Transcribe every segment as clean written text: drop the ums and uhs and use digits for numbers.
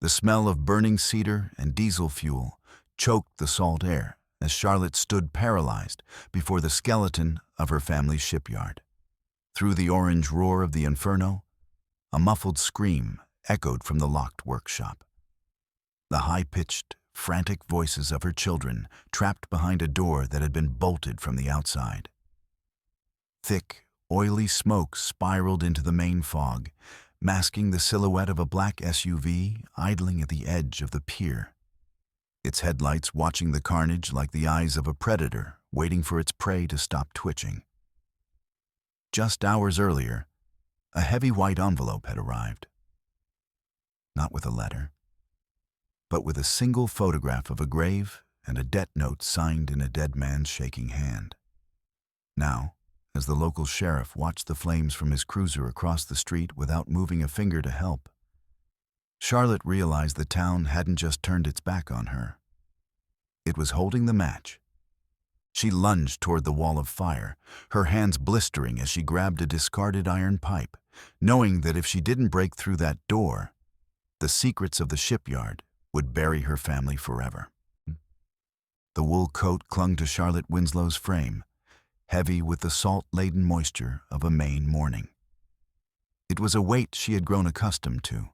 The smell of burning cedar and diesel fuel choked the salt air as Charlotte stood paralyzed before the skeleton of her family's shipyard. Through the orange roar of the inferno, a muffled scream echoed from the locked workshop. The high-pitched, frantic voices of her children trapped behind a door that had been bolted from the outside. Thick, oily smoke spiraled into the Maine fog, masking the silhouette of a black SUV idling at the edge of the pier, its headlights watching the carnage like the eyes of a predator waiting for its prey to stop twitching. Just hours earlier, a heavy white envelope had arrived. Not with a letter, but with a single photograph of a grave and a debt note signed in a dead man's shaking hand. Now, as the local sheriff watched the flames from his cruiser across the street without moving a finger to help, Charlotte realized the town hadn't just turned its back on her. It was holding the match. She lunged toward the wall of fire, her hands blistering as she grabbed a discarded iron pipe, knowing that if she didn't break through that door, the secrets of the shipyard would bury her family forever. The wool coat clung to Charlotte Winslow's frame, heavy with the salt-laden moisture of a Maine morning. It was a weight she had grown accustomed to,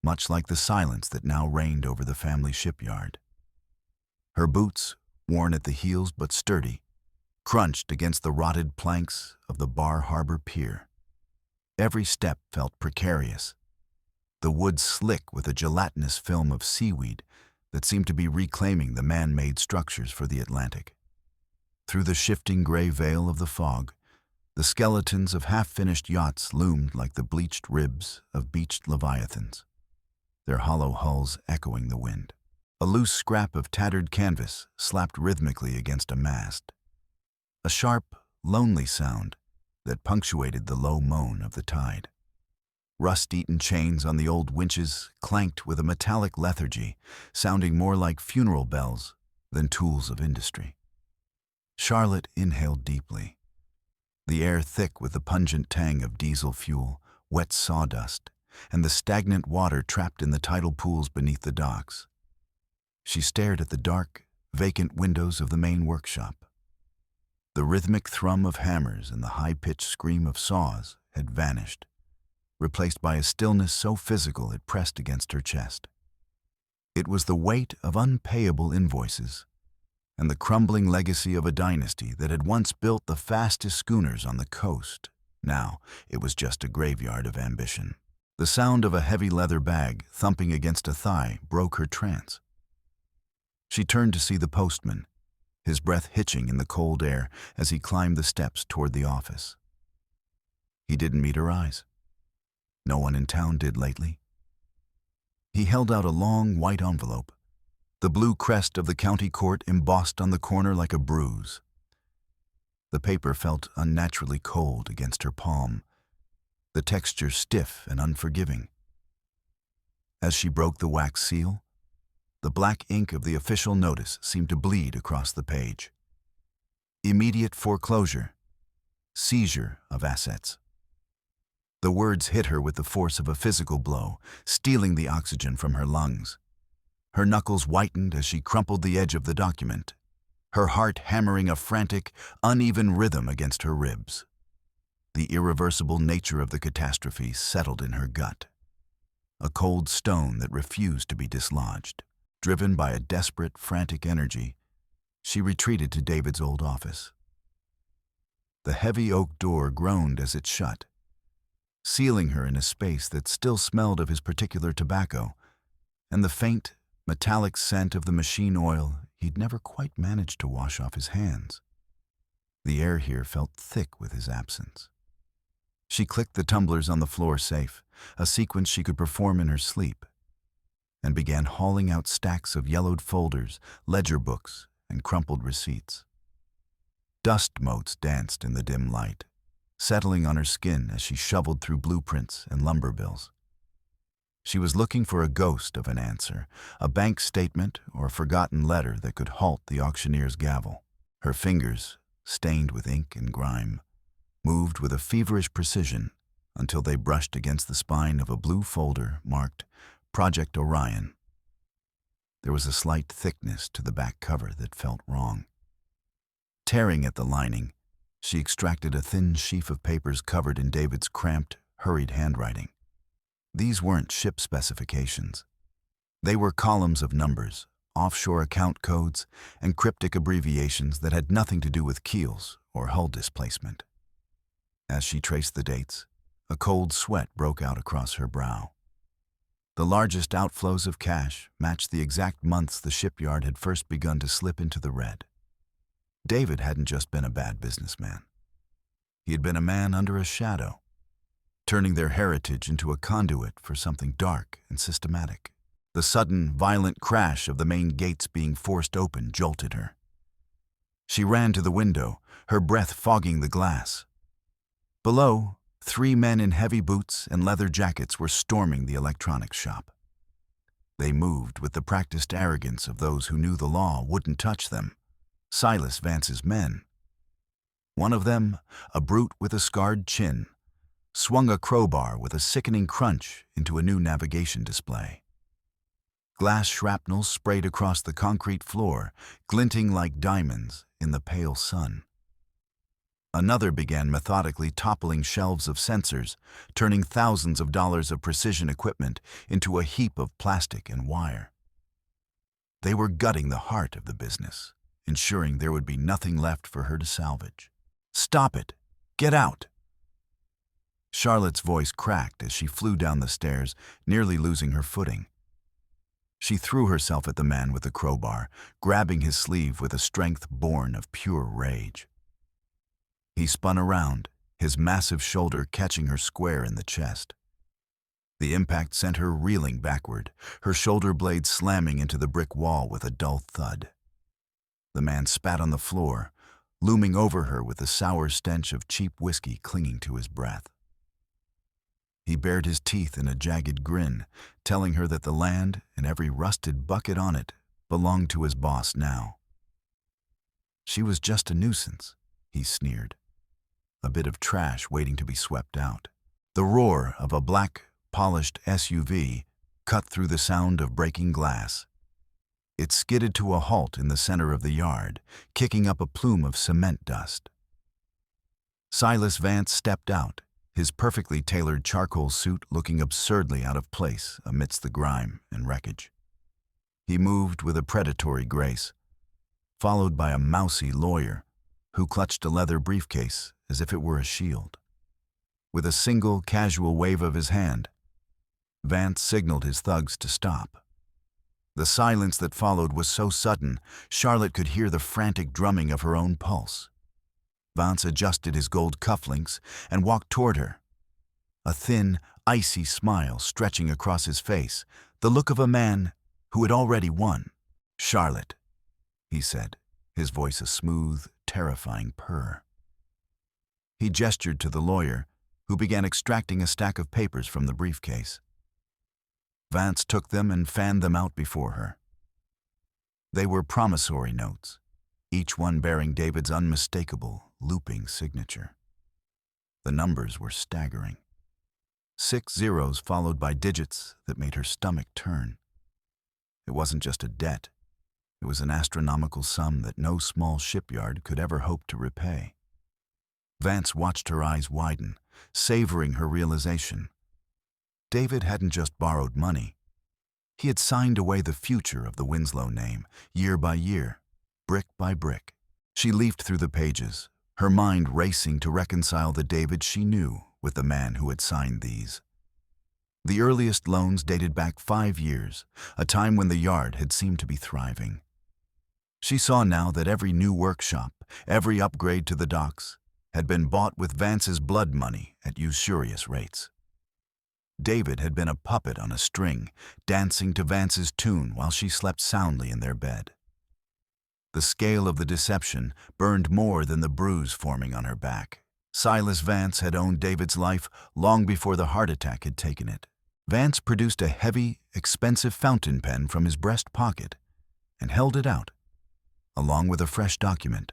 much like the silence that now reigned over the family shipyard. Her boots, worn at the heels but sturdy, crunched against the rotted planks of the Bar Harbor pier. Every step felt precarious, the wood slick with a gelatinous film of seaweed that seemed to be reclaiming the man-made structures for the Atlantic. Through the shifting gray veil of the fog, the skeletons of half-finished yachts loomed like the bleached ribs of beached leviathans, their hollow hulls echoing the wind. A loose scrap of tattered canvas slapped rhythmically against a mast, a sharp, lonely sound that punctuated the low moan of the tide. Rust-eaten chains on the old winches clanked with a metallic lethargy, sounding more like funeral bells than tools of industry. Charlotte inhaled deeply, the air thick with the pungent tang of diesel fuel, wet sawdust, and the stagnant water trapped in the tidal pools beneath the docks. She stared at the dark, vacant windows of the main workshop. The rhythmic thrum of hammers and the high-pitched scream of saws had vanished, replaced by a stillness so physical it pressed against her chest. It was the weight of unpayable invoices and the crumbling legacy of a dynasty that had once built the fastest schooners on the coast. Now it was just a graveyard of ambition. The sound of a heavy leather bag thumping against a thigh broke her trance. She turned to see the postman, his breath hitching in the cold air as he climbed the steps toward the office. He didn't meet her eyes. No one in town did lately. He held out a long white envelope, the blue crest of the county court embossed on the corner like a bruise. The paper felt unnaturally cold against her palm, the texture stiff and unforgiving. As she broke the wax seal, the black ink of the official notice seemed to bleed across the page. Immediate foreclosure, seizure of assets. The words hit her with the force of a physical blow, stealing the oxygen from her lungs. Her knuckles whitened as she crumpled the edge of the document, her heart hammering a frantic, uneven rhythm against her ribs. The irreversible nature of the catastrophe settled in her gut, a cold stone that refused to be dislodged. Driven by a desperate, frantic energy, she retreated to David's old office. The heavy oak door groaned as it shut, sealing her in a space that still smelled of his particular tobacco and the faint, metallic scent of the machine oil he'd never quite managed to wash off his hands. The air here felt thick with his absence. She clicked the tumblers on the floor safe, a sequence she could perform in her sleep, and began hauling out stacks of yellowed folders, ledger books, and crumpled receipts. Dust motes danced in the dim light, settling on her skin as she shoveled through blueprints and lumber bills. She was looking for a ghost of an answer, a bank statement or a forgotten letter that could halt the auctioneer's gavel. Her fingers, stained with ink and grime, moved with a feverish precision until they brushed against the spine of a blue folder marked Project Orion. There was a slight thickness to the back cover that felt wrong. Tearing at the lining, she extracted a thin sheaf of papers covered in David's cramped, hurried handwriting. These weren't ship specifications. They were columns of numbers, offshore account codes, and cryptic abbreviations that had nothing to do with keels or hull displacement. As she traced the dates, a cold sweat broke out across her brow. The largest outflows of cash matched the exact months the shipyard had first begun to slip into the red. David hadn't just been a bad businessman. He had been a man under a shadow, turning their heritage into a conduit for something dark and systematic. The sudden, violent crash of the main gates being forced open jolted her. She ran to the window, her breath fogging the glass. Below, 3 men in heavy boots and leather jackets were storming the electronics shop. They moved with the practiced arrogance of those who knew the law wouldn't touch them. Silas Vance's men. One of them, a brute with a scarred chin, swung a crowbar with a sickening crunch into a new navigation display. Glass shrapnel sprayed across the concrete floor, glinting like diamonds in the pale sun. Another began methodically toppling shelves of sensors, turning thousands of dollars of precision equipment into a heap of plastic and wire. They were gutting the heart of the business, ensuring there would be nothing left for her to salvage. "Stop it! Get out!" Charlotte's voice cracked as she flew down the stairs, nearly losing her footing. She threw herself at the man with the crowbar, grabbing his sleeve with a strength born of pure rage. He spun around, his massive shoulder catching her square in the chest. The impact sent her reeling backward, her shoulder blade slamming into the brick wall with a dull thud. The man spat on the floor, looming over her with the sour stench of cheap whiskey clinging to his breath. He bared his teeth in a jagged grin, telling her that the land and every rusted bucket on it belonged to his boss now. She was just a nuisance, he sneered. A bit of trash waiting to be swept out. The roar of a black, polished SUV cut through the sound of breaking glass. It skidded to a halt in the center of the yard, kicking up a plume of cement dust. Silas Vance stepped out, his perfectly tailored charcoal suit looking absurdly out of place amidst the grime and wreckage. He moved with a predatory grace, followed by a mousy lawyer who clutched a leather briefcase as if it were a shield. With a single, casual wave of his hand, Vance signaled his thugs to stop. The silence that followed was so sudden, Charlotte could hear the frantic drumming of her own pulse. Vance adjusted his gold cufflinks and walked toward her. A thin, icy smile stretching across his face, the look of a man who had already won. "Charlotte," he said, his voice a smooth, terrifying purr. He gestured to the lawyer, who began extracting a stack of papers from the briefcase. Vance took them and fanned them out before her. They were promissory notes, each one bearing David's unmistakable, looping signature. The numbers were staggering. 6 zeros followed by digits that made her stomach turn. It wasn't just a debt. It was an astronomical sum that no small shipyard could ever hope to repay. Vance watched her eyes widen, savoring her realization. David hadn't just borrowed money. He had signed away the future of the Winslow name, year by year, brick by brick. She leafed through the pages, her mind racing to reconcile the David she knew with the man who had signed these. The earliest loans dated back 5 years, a time when the yard had seemed to be thriving. She saw now that every new workshop, every upgrade to the docks, had been bought with Vance's blood money at usurious rates. David had been a puppet on a string, dancing to Vance's tune while she slept soundly in their bed. The scale of the deception burned more than the bruise forming on her back. Silas Vance had owned David's life long before the heart attack had taken it. Vance produced a heavy, expensive fountain pen from his breast pocket and held it out, along with a fresh document.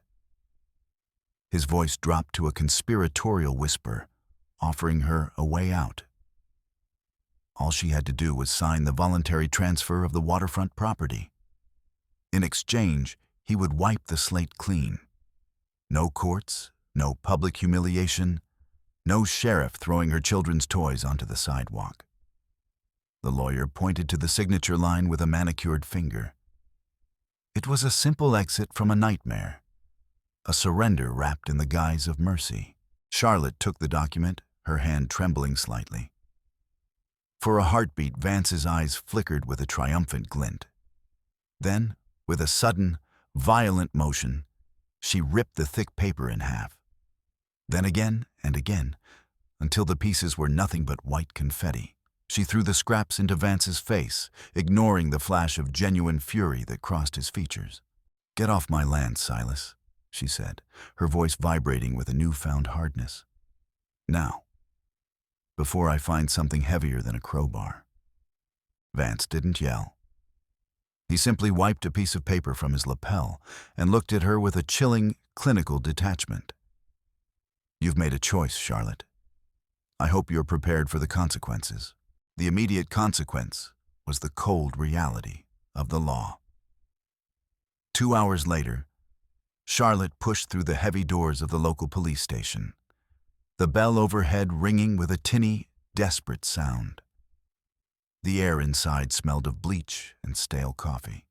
His voice dropped to a conspiratorial whisper, offering her a way out. All she had to do was sign the voluntary transfer of the waterfront property. In exchange, he would wipe the slate clean. No courts, no public humiliation, no sheriff throwing her children's toys onto the sidewalk. The lawyer pointed to the signature line with a manicured finger. It was a simple exit from a nightmare, a surrender wrapped in the guise of mercy. Charlotte took the document, her hand trembling slightly. For a heartbeat, Vance's eyes flickered with a triumphant glint. Then, with a sudden, violent motion, she ripped the thick paper in half. Then again and again, until the pieces were nothing but white confetti. She threw the scraps into Vance's face, ignoring the flash of genuine fury that crossed his features. "Get off my land, Silas," she said, her voice vibrating with a newfound hardness. "Now, before I find something heavier than a crowbar." Vance didn't yell. He simply wiped a piece of paper from his lapel and looked at her with a chilling, clinical detachment. "You've made a choice, Charlotte. I hope you're prepared for the consequences." The immediate consequence was the cold reality of the law. 2 hours later, Charlotte pushed through the heavy doors of the local police station, the bell overhead ringing with a tinny, desperate sound. The air inside smelled of bleach and stale coffee.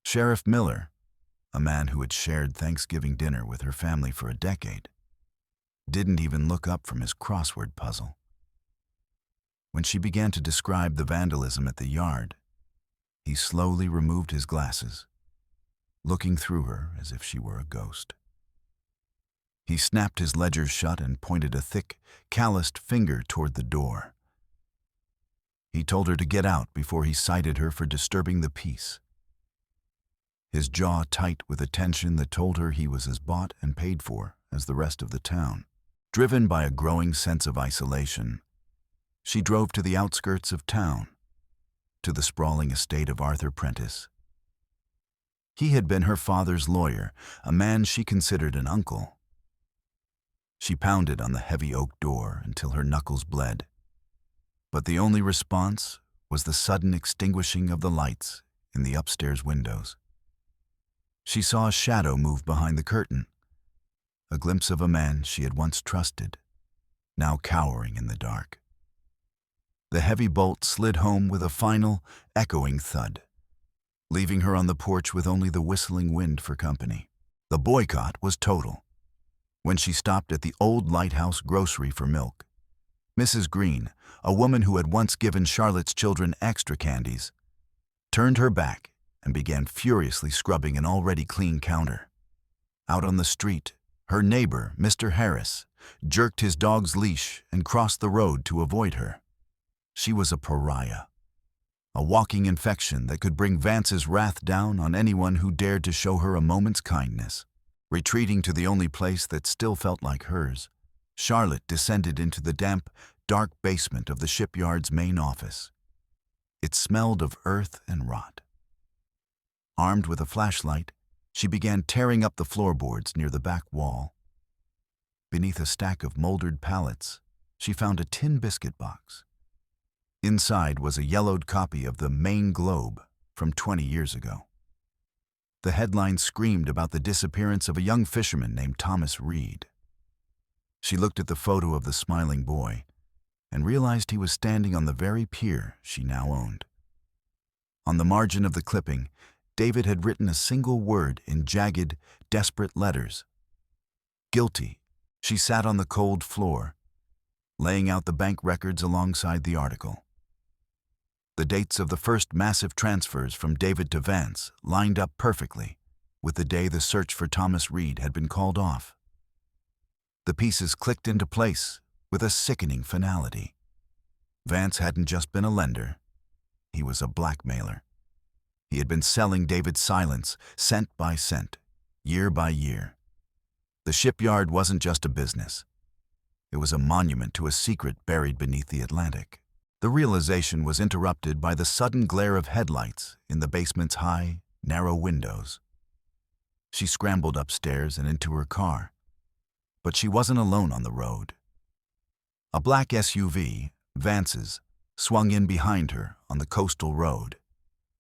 Sheriff Miller, a man who had shared Thanksgiving dinner with her family for a decade, didn't even look up from his crossword puzzle. When she began to describe the vandalism at the yard, he slowly removed his glasses, looking through her as if she were a ghost. He snapped his ledger shut and pointed a thick, calloused finger toward the door. He told her to get out before he cited her for disturbing the peace. His jaw tight with a tension that told her he was as bought and paid for as the rest of the town. Driven by a growing sense of isolation, she drove to the outskirts of town, to the sprawling estate of Arthur Prentice. He had been her father's lawyer, a man she considered an uncle. She pounded on the heavy oak door until her knuckles bled, but the only response was the sudden extinguishing of the lights in the upstairs windows. She saw a shadow move behind the curtain, a glimpse of a man she had once trusted, now cowering in the dark. The heavy bolt slid home with a final, echoing thud, leaving her on the porch with only the whistling wind for company. The boycott was total. When she stopped at the old lighthouse grocery for milk, Mrs. Green, a woman who had once given Charlotte's children extra candies, turned her back and began furiously scrubbing an already clean counter. Out on the street, her neighbor, Mr. Harris, jerked his dog's leash and crossed the road to avoid her. She was a pariah, a walking infection that could bring Vance's wrath down on anyone who dared to show her a moment's kindness. Retreating to the only place that still felt like hers, Charlotte descended into the damp, dark basement of the Shipyard's main office. It smelled of earth and rot. Armed with a flashlight, she began tearing up the floorboards near the back wall. Beneath a stack of moldered pallets, she found a tin biscuit box. Inside was a yellowed copy of the Maine Globe from 20 years ago. The headline screamed about the disappearance of a young fisherman named Thomas Reed. She looked at the photo of the smiling boy and realized he was standing on the very pier she now owned. On the margin of the clipping, David had written a single word in jagged, desperate letters. Guilty. She sat on the cold floor, laying out the bank records alongside the article. The dates of the first massive transfers from David to Vance lined up perfectly with the day the search for Thomas Reed had been called off. The pieces clicked into place with a sickening finality. Vance hadn't just been a lender, he was a blackmailer. He had been selling David's silence, cent by cent, year by year. The Shipyard wasn't just a business. It was a monument to a secret buried beneath the Atlantic. The realization was interrupted by the sudden glare of headlights in the basement's high, narrow windows. She scrambled upstairs and into her car, but she wasn't alone on the road. A black SUV, Vance's, swung in behind her on the coastal road,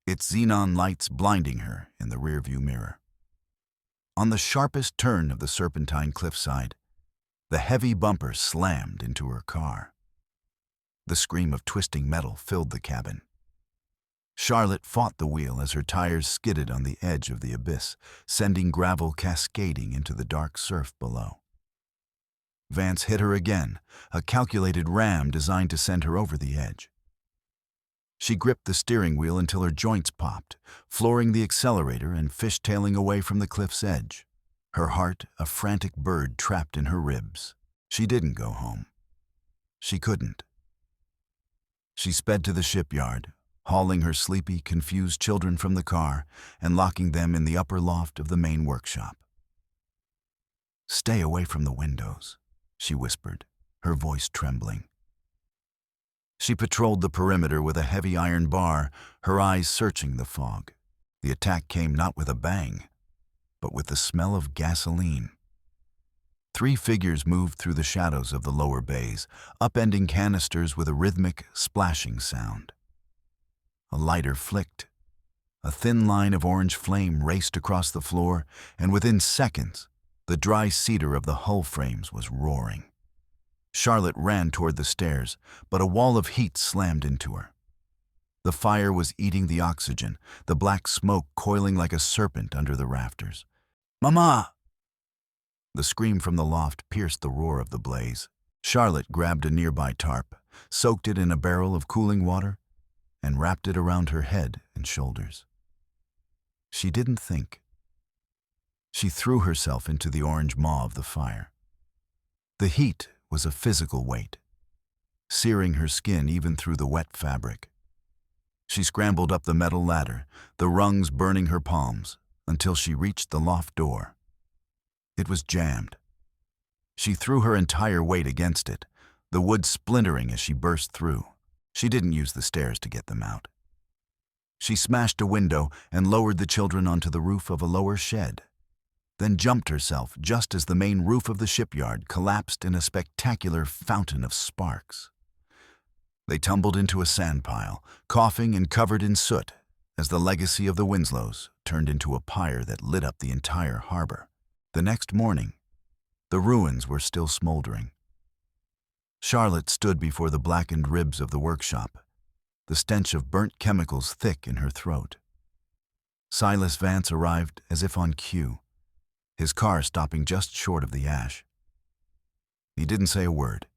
its xenon lights blinding her in the rearview mirror. On the sharpest turn of the serpentine cliffside, the heavy bumper slammed into her car. The scream of twisting metal filled the cabin. Charlotte fought the wheel as her tires skidded on the edge of the abyss, sending gravel cascading into the dark surf below. Vance hit her again, a calculated ram designed to send her over the edge. She gripped the steering wheel until her joints popped, flooring the accelerator and fishtailing away from the cliff's edge. Her heart a frantic bird trapped in her ribs. She didn't go home. She couldn't. She sped to the shipyard, hauling her sleepy, confused children from the car and locking them in the upper loft of the main workshop. "Stay away from the windows," she whispered, her voice trembling. She patrolled the perimeter with a heavy iron bar, her eyes searching the fog. The attack came not with a bang, but with the smell of gasoline. 3 figures moved through the shadows of the lower bays, upending canisters with a rhythmic, splashing sound. A lighter flicked. A thin line of orange flame raced across the floor, and within seconds, the dry cedar of the hull frames was roaring. Charlotte ran toward the stairs, but a wall of heat slammed into her. The fire was eating the oxygen, the black smoke coiling like a serpent under the rafters. "Mama!" The scream from the loft pierced the roar of the blaze. Charlotte grabbed a nearby tarp, soaked it in a barrel of cooling water, and wrapped it around her head and shoulders. She didn't think. She threw herself into the orange maw of the fire. The heat was a physical weight, searing her skin even through the wet fabric. She scrambled up the metal ladder, the rungs burning her palms, until she reached the loft door. It was jammed. She threw her entire weight against it, the wood splintering as she burst through. She didn't use the stairs to get them out. She smashed a window and lowered the children onto the roof of a lower shed, then jumped herself just as the main roof of the shipyard collapsed in a spectacular fountain of sparks. They tumbled into a sand pile, coughing and covered in soot, as the legacy of the Winslows turned into a pyre that lit up the entire harbor. The next morning, the ruins were still smoldering. Charlotte stood before the blackened ribs of the workshop, the stench of burnt chemicals thick in her throat. Silas Vance arrived as if on cue, his car stopping just short of the ash. He didn't say a word.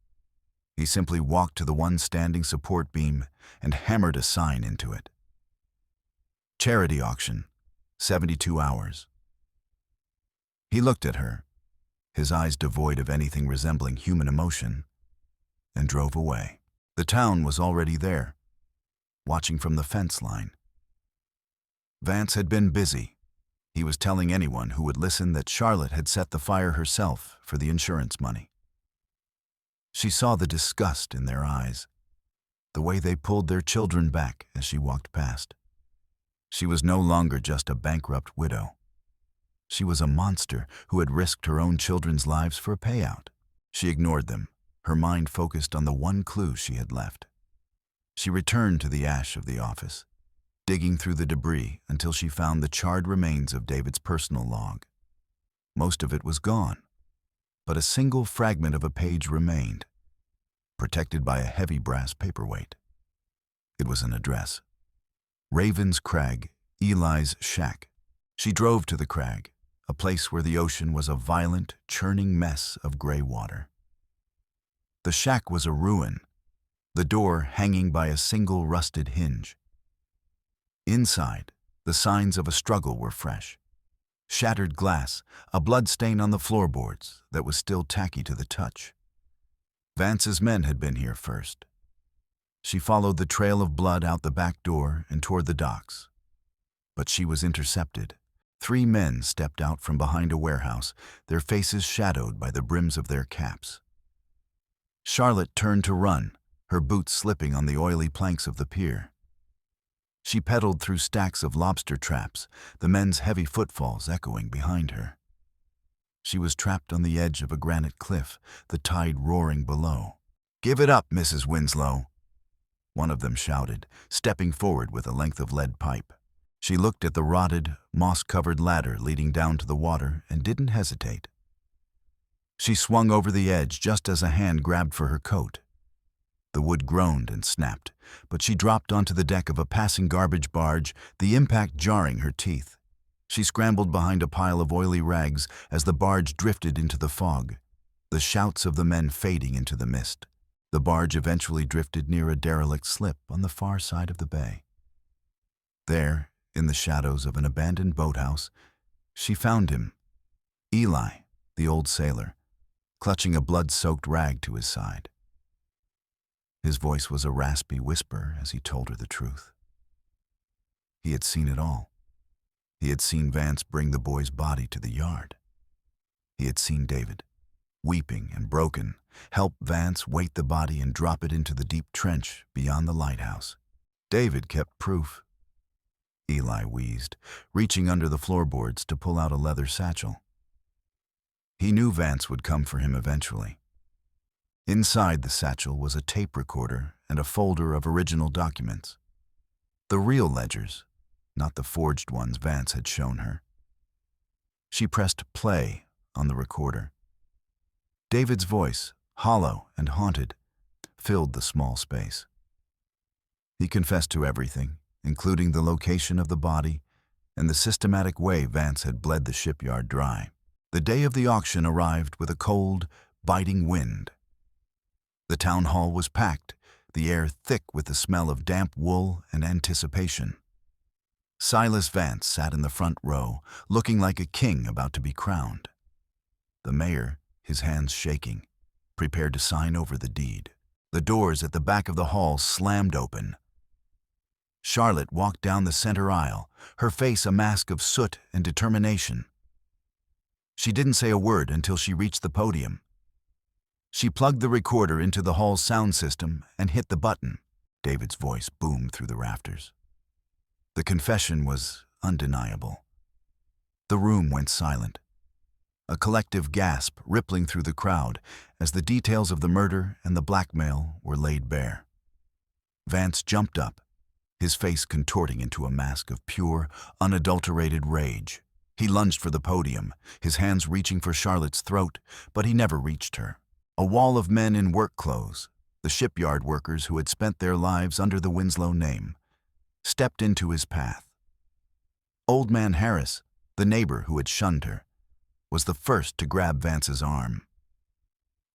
He simply walked to the one standing support beam and hammered a sign into it. Charity auction, 72 hours. He looked at her, his eyes devoid of anything resembling human emotion, and drove away. The town was already there, watching from the fence line. Vance had been busy. He was telling anyone who would listen that Charlotte had set the fire herself for the insurance money. She saw the disgust in their eyes, the way they pulled their children back as she walked past. She was no longer just a bankrupt widow. She was a monster who had risked her own children's lives for a payout. She ignored them, her mind focused on the one clue she had left. She returned to the ash of the office, digging through the debris until she found the charred remains of David's personal log. Most of it was gone, but a single fragment of a page remained, protected by a heavy brass paperweight. It was an address. Raven's Crag, Eli's shack. She drove to the crag, a place where the ocean was a violent, churning mess of gray water. The shack was a ruin, the door hanging by a single rusted hinge. Inside, the signs of a struggle were fresh. Shattered glass, a blood stain on the floorboards that was still tacky to the touch. Vance's men had been here first. She followed the trail of blood out the back door and toward the docks. But she was intercepted. 3 men stepped out from behind a warehouse, their faces shadowed by the brims of their caps. Charlotte turned to run, her boots slipping on the oily planks of the pier. She pedaled through stacks of lobster traps, the men's heavy footfalls echoing behind her. She was trapped on the edge of a granite cliff, the tide roaring below. "Give it up, Mrs. Winslow." one of them shouted, stepping forward with a length of lead pipe. She looked at the rotted, moss-covered ladder leading down to the water and didn't hesitate. She swung over the edge just as a hand grabbed for her coat. The wood groaned and snapped, but she dropped onto the deck of a passing garbage barge, the impact jarring her teeth. She scrambled behind a pile of oily rags as the barge drifted into the fog, the shouts of the men fading into the mist. The barge eventually drifted near a derelict slip on the far side of the bay. There, in the shadows of an abandoned boathouse, she found him, Eli, the old sailor, clutching a blood-soaked rag to his side. His voice was a raspy whisper as he told her the truth. He had seen it all. He had seen Vance bring the boy's body to the yard. He had seen David, weeping and broken, help Vance weight the body and drop it into the deep trench beyond the lighthouse. David kept proof. Eli wheezed, reaching under the floorboards to pull out a leather satchel. He knew Vance would come for him eventually. Inside the satchel was a tape recorder and a folder of original documents. The real ledgers, not the forged ones Vance had shown her. She pressed play on the recorder. David's voice, hollow and haunted, filled the small space. He confessed to everything, including the location of the body and the systematic way Vance had bled the shipyard dry. The day of the auction arrived with a cold, biting wind. The town hall was packed, the air thick with the smell of damp wool and anticipation. Silas Vance sat in the front row, looking like a king about to be crowned. The mayor, his hands shaking, prepared to sign over the deed. The doors at the back of the hall slammed open. Charlotte walked down the center aisle, her face a mask of soot and determination. She didn't say a word until she reached the podium. She plugged the recorder into the hall's sound system and hit the button. David's voice boomed through the rafters. The confession was undeniable. The room went silent, a collective gasp rippling through the crowd as the details of the murder and the blackmail were laid bare. Vance jumped up, his face contorting into a mask of pure, unadulterated rage. He lunged for the podium, his hands reaching for Charlotte's throat, but he never reached her. A wall of men in work clothes, the shipyard workers who had spent their lives under the Winslow name, stepped into his path. Old Man Harris, the neighbor who had shunned her, was the first to grab Vance's arm.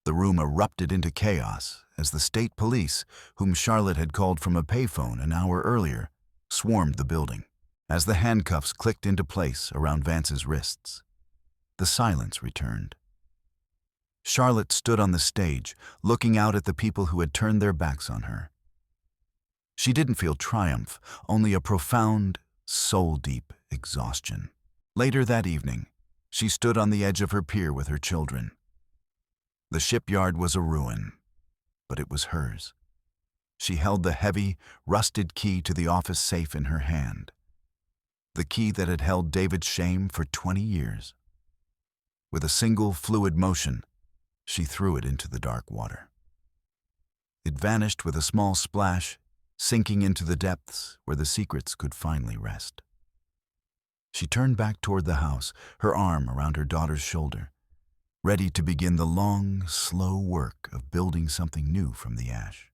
The room erupted into chaos as the state police, whom Charlotte had called from a payphone an hour earlier, swarmed the building. As the handcuffs clicked into place around Vance's wrists, the silence returned. Charlotte stood on the stage, looking out at the people who had turned their backs on her. She didn't feel triumph, only a profound, soul-deep exhaustion. Later that evening, she stood on the edge of her pier with her children. The shipyard was a ruin, but it was hers. She held the heavy, rusted key to the office safe in her hand, the key that had held David's shame for 20 years. With a single fluid motion, she threw it into the dark water. It vanished with a small splash, sinking into the depths where the secrets could finally rest. She turned back toward the house, her arm around her daughter's shoulder, ready to begin the long, slow work of building something new from the ash.